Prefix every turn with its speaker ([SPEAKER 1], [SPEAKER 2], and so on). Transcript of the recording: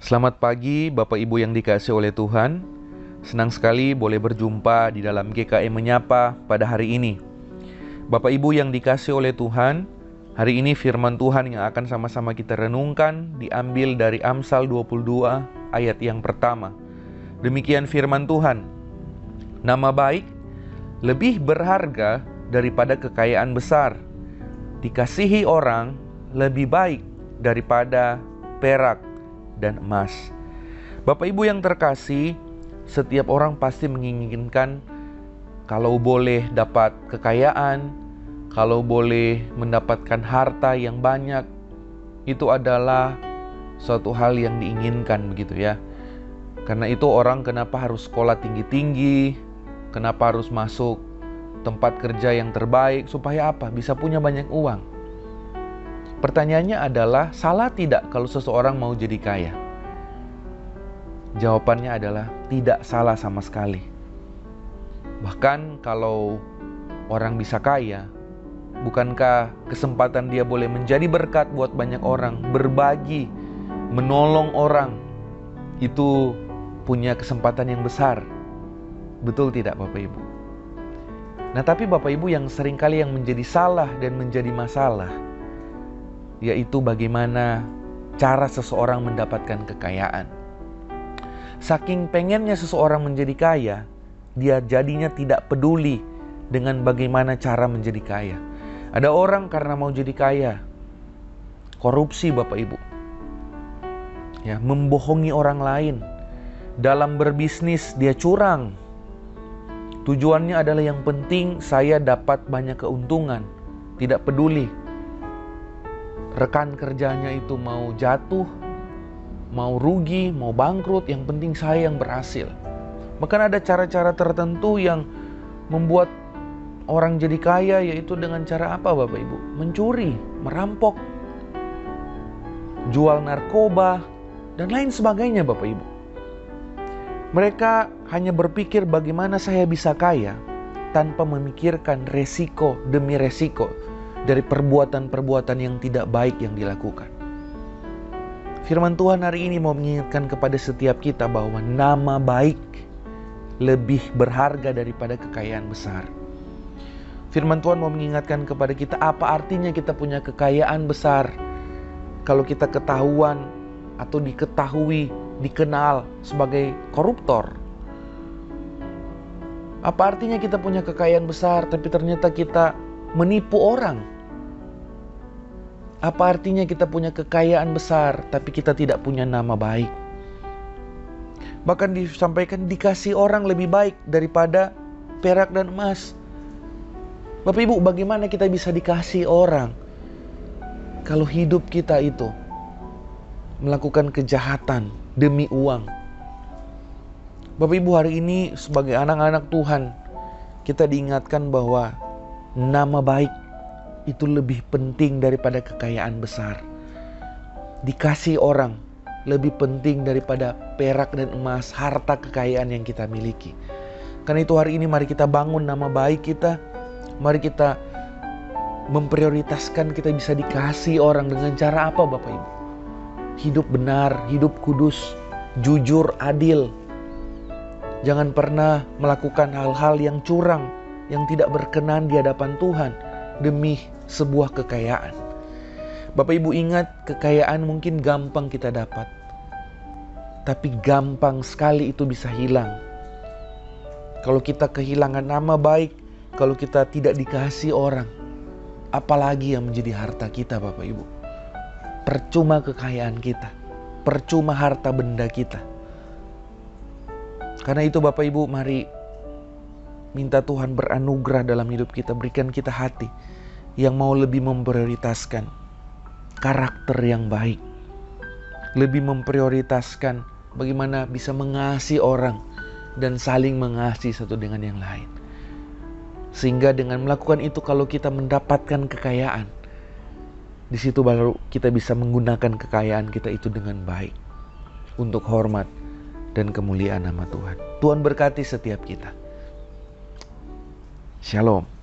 [SPEAKER 1] Selamat pagi Bapak Ibu yang dikasihi oleh Tuhan. Senang sekali boleh berjumpa di dalam GKM Menyapa pada hari ini. Bapak Ibu yang dikasihi oleh Tuhan, hari ini firman Tuhan yang akan sama-sama kita renungkan diambil dari Amsal 22 ayat yang pertama. Demikian firman Tuhan, nama baik lebih berharga daripada kekayaan besar. Dikasihi orang lebih baik daripada perak dan emas. Bapak Ibu yang terkasih, setiap orang pasti menginginkan kalau boleh dapat kekayaan, kalau boleh mendapatkan harta yang banyak. Itu adalah suatu hal yang diinginkan, begitu ya. Karena itu orang kenapa harus sekolah tinggi-tinggi, kenapa harus masuk tempat kerja yang terbaik, supaya apa? Bisa punya banyak uang. Pertanyaannya adalah, salah tidak kalau seseorang mau jadi kaya? Jawabannya adalah tidak salah sama sekali. Bahkan kalau orang bisa kaya, bukankah kesempatan dia boleh menjadi berkat buat banyak orang, berbagi, menolong orang, itu punya kesempatan yang besar. Betul tidak Bapak Ibu? Nah, tapi Bapak Ibu yang seringkali yang menjadi salah dan menjadi masalah, yaitu bagaimana cara seseorang mendapatkan kekayaan. Saking pengennya seseorang menjadi kaya, dia jadinya tidak peduli dengan bagaimana cara menjadi kaya. Ada orang karena mau jadi kaya, korupsi Bapak Ibu, ya, membohongi orang lain. Dalam berbisnis dia curang. Tujuannya adalah yang penting saya dapat banyak keuntungan. Tidak peduli rekan kerjanya itu mau jatuh, mau rugi, mau bangkrut, yang penting saya yang berhasil. Bahkan ada cara-cara tertentu yang membuat orang jadi kaya, yaitu dengan cara apa Bapak Ibu? Mencuri, merampok, jual narkoba, dan lain sebagainya Bapak Ibu. Mereka hanya berpikir bagaimana saya bisa kaya, tanpa memikirkan resiko demi resiko dari perbuatan-perbuatan yang tidak baik yang dilakukan. Firman Tuhan hari ini mau mengingatkan kepada setiap kita bahwa nama baik lebih berharga daripada kekayaan besar. Firman Tuhan mau mengingatkan kepada kita, apa artinya kita punya kekayaan besar kalau kita ketahuan atau diketahui, dikenal sebagai koruptor? Apa artinya kita punya kekayaan besar tapi ternyata kita menipu orang? Apa artinya kita punya kekayaan besar tapi kita tidak punya nama baik? Bahkan disampaikan dikasih orang lebih baik daripada perak dan emas. Bapak Ibu, bagaimana kita bisa dikasih orang kalau hidup kita itu melakukan kejahatan demi uang? Bapak Ibu, hari ini sebagai anak-anak Tuhan, kita diingatkan bahwa nama baik itu lebih penting daripada kekayaan besar. Dikasih orang lebih penting daripada perak dan emas, harta kekayaan yang kita miliki. Karena itu hari ini mari kita bangun nama baik kita. Mari kita memprioritaskan kita bisa dikasih orang dengan cara apa Bapak Ibu? Hidup benar, hidup kudus, jujur, adil. Jangan pernah melakukan hal-hal yang curang, yang tidak berkenan di hadapan Tuhan demi sebuah kekayaan. Bapak Ibu ingat, kekayaan mungkin gampang kita dapat, tapi gampang sekali itu bisa hilang. Kalau kita kehilangan nama baik, kalau kita tidak dikasihi orang, apalagi yang menjadi harta kita Bapak Ibu? Percuma kekayaan kita, percuma harta benda kita. Karena itu Bapak Ibu, mari minta Tuhan beranugerah dalam hidup kita. Berikan kita hati yang mau lebih memprioritaskan karakter yang baik, lebih memprioritaskan bagaimana bisa mengasihi orang dan saling mengasihi satu dengan yang lain. Sehingga dengan melakukan itu, kalau kita mendapatkan kekayaan, di situ baru kita bisa menggunakan kekayaan kita itu dengan baik untuk hormat dan kemuliaan nama Tuhan. Tuhan berkati setiap kita. Shalom.